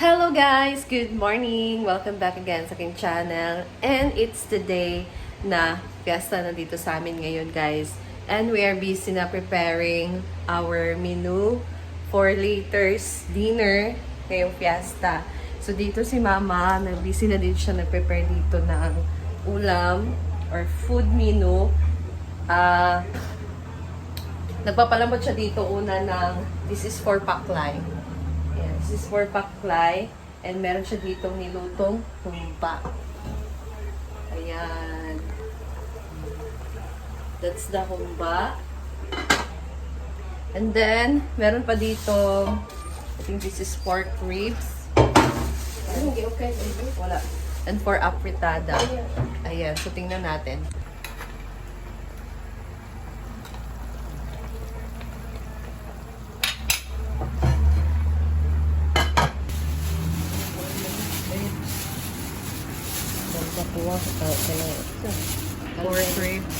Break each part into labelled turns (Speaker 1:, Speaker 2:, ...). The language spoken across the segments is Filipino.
Speaker 1: Hello guys! Good morning! Welcome back again sa aking channel. And it's the day na fiesta na dito sa amin ngayon guys. And we are busy na preparing our menu for later's dinner ngayong fiesta. So dito si mama, busy na din siya nag-prepare dito ng ulam or food menu. Nagpapalambot siya dito una ng this is for paklay. Yes, this is for paklay. And meron siya ditong nilutong humba. Ayan. That's the humba. And then, meron pa dito, I think this is pork ribs. Okay. Wala. And for apritada. Ayan, so tingnan natin. Pork ribs.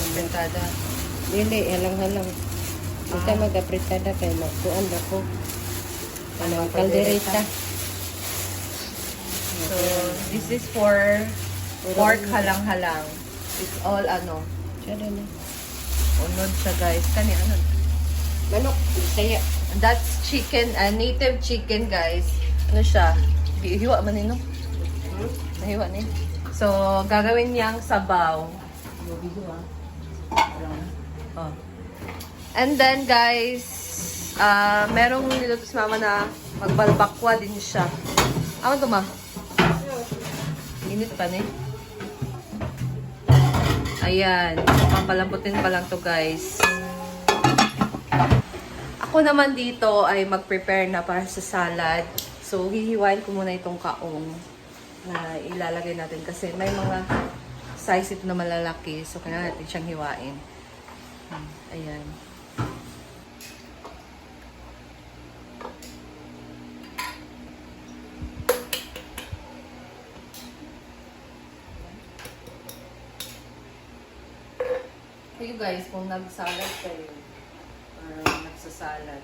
Speaker 1: Apritada.
Speaker 2: Dili, halang-halang. Kita mag-apritada kay magkuan ako. Kaldereta.
Speaker 1: So, this is for pork halang-halang. It's all ano.
Speaker 2: Siya din.
Speaker 1: Unod siya guys. Kani ano?
Speaker 2: Manok, saya.
Speaker 1: That's chicken, native chicken guys. Ano siya? Hiwa man nino. Nahiwa ni. So, gagawin niyang sabaw. Oh. And then guys, merong niluto si mama na magbalbakwa din siya. Ano to ma? Init pa ni. Ayan. Papalambutin pa lang to guys. Ako naman dito ay mag-prepare na para sa salad. So, hihiwain ko muna itong kaong na ilalagay natin kasi may mga size ito na malalaki. So, kaya natin siyang hiwain. Ayan. Kayo guys, kung nagsalad kayo or nagsasalad,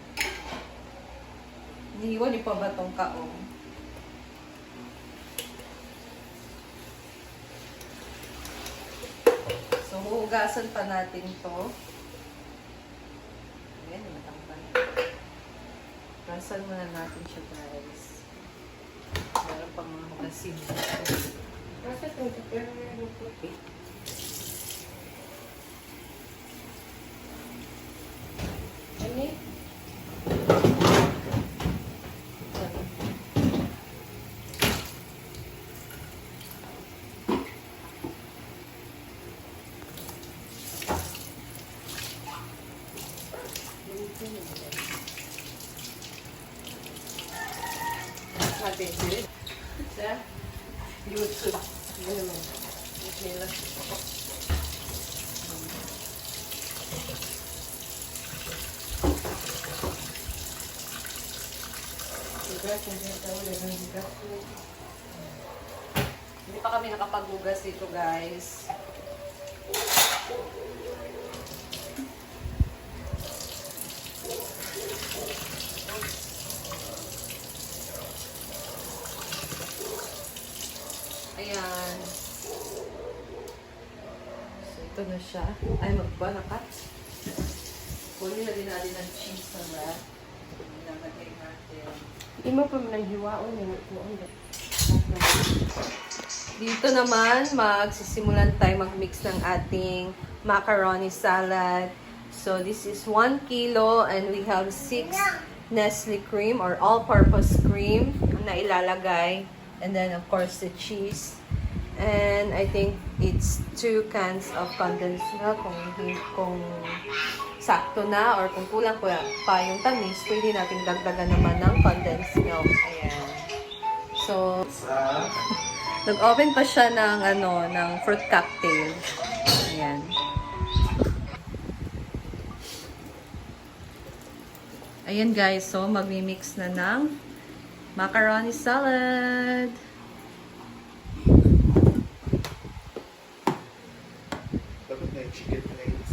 Speaker 1: iniiwan niyo pa ba itong kaong? So, huhugasan pa natin ito. Ayan, matangpan. Hugasan muna natin siya guys. Meron pang mga hugasin.
Speaker 2: Kasi kung prepare mo yung puti. Ano?
Speaker 1: Natin sila. Sa YouTube. Ano naman? Nila. Hindi pa kami nakapaghugas dito guys. Ayan. So, ito na siya. Ay, magba-nakat. Kunin na din natin ng cheese sa wrap. Nilagay natin.
Speaker 2: Hindi mo pa man hiwaon yung magkuan.
Speaker 1: Dito naman, magsisimulan tayo mag-mix ng ating macaroni salad. So, this is 1 kilo and we have 6 Nestle cream or all-purpose cream na ilalagay. And then, of course, the cheese. And I think it's 2 cans of condensed milk. Kung sakto na or kung kulang pa yung tamis, pwede natin dagdagan naman ng condensed milk. Ayan. So, nag-open pa siya ng fruit cocktail. Ayan. Ayan guys, so magmi-mix na ng macaroni salad.
Speaker 3: Dapat na yung chicken plates.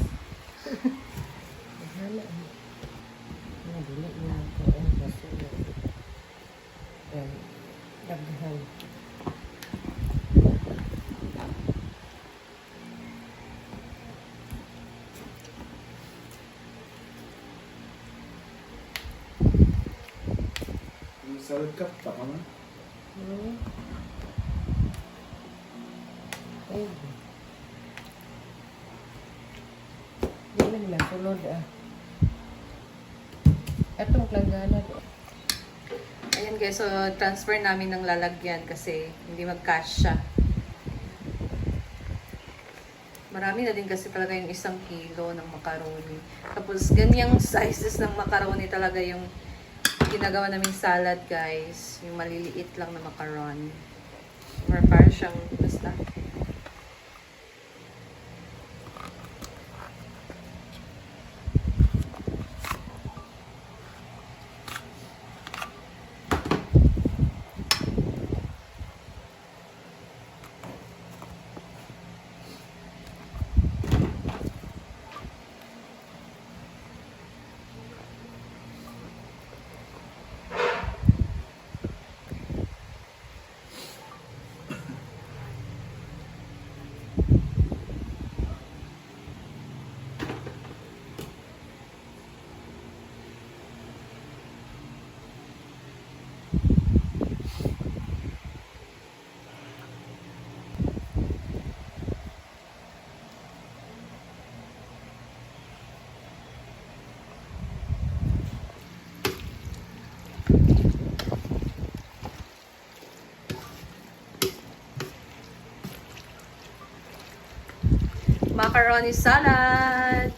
Speaker 3: salad cup, tama na.
Speaker 2: Hmm. Ay. Di man masulod ah. Atong langgana do.
Speaker 1: Ayan guys, so transfer namin ng lalagyan kasi hindi mag-cash siya. Marami na din kasi talaga yung 1 kilo ng macaroni. Tapos ganyang sizes ng macaroni talaga yung ginagawa naming salad guys. Yung maliliit lang na macaroni. Or parang siyang basta. Macaroni salad.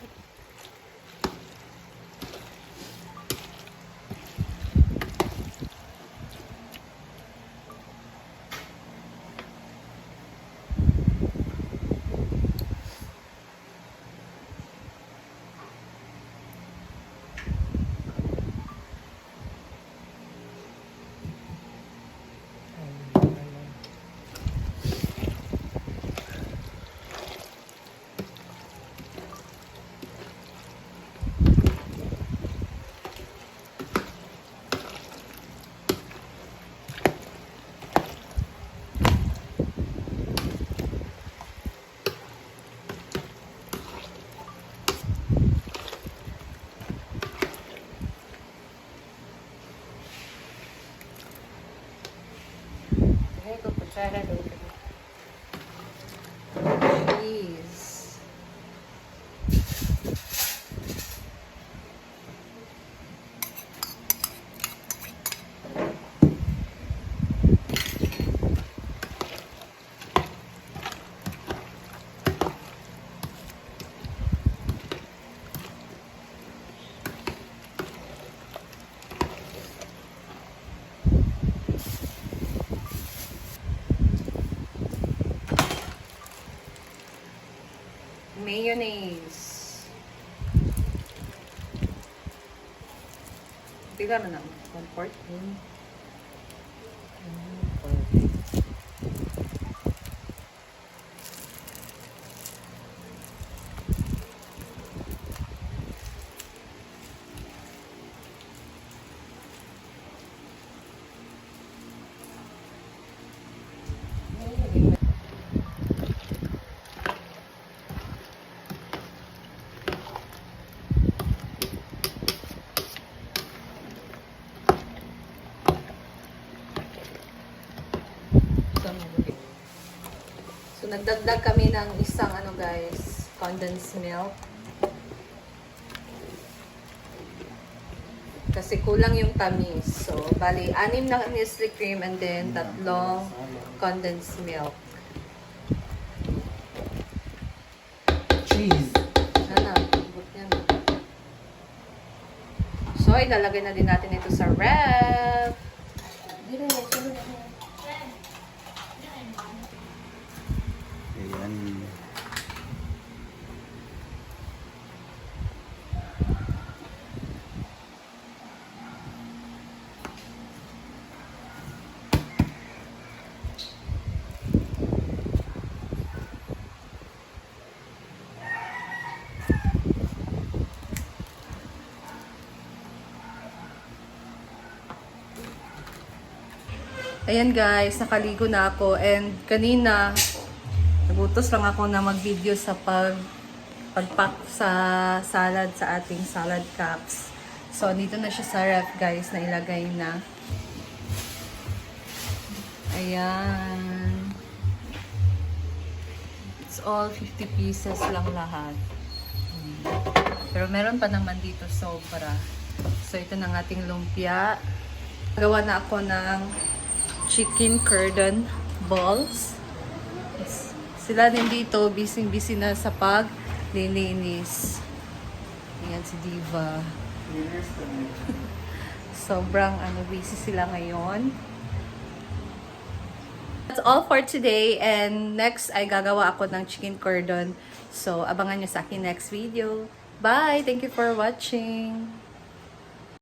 Speaker 2: Ay ko kutsara do.
Speaker 1: Cheese. Mayonnaise. Pila man ang 1/4. So, nagdagdag kami ng isang ano guys, condensed milk. Kasi kulang yung tamis. So, bali, 6 na Nestle cream and then 3 condensed milk.
Speaker 3: Cheese.
Speaker 1: Ano? Abot yan. So, ilalagay na din natin ito sa ref.
Speaker 2: Di na sulod na.
Speaker 3: Ayan.
Speaker 1: Ayan guys, nakaligo na ako and kanina nagutos lang ako na mag-video sa pagpack sa salad sa ating salad cups. So dito na siya sa ref guys na ilagay na. Ayan. It's all 50 pieces lang lahat. Pero meron pa naman dito sobra. So, ito na ang ating lumpia. Gawa na ako ng chicken cordon balls. Sila din dito, busy-busy na sa paglilinis. Ayan si Diva. Sobrang busy sila ngayon. That's all for today. And next ay gagawa ako ng chicken cordon. So, abangan nyo sa akin next video. Bye! Thank you for watching!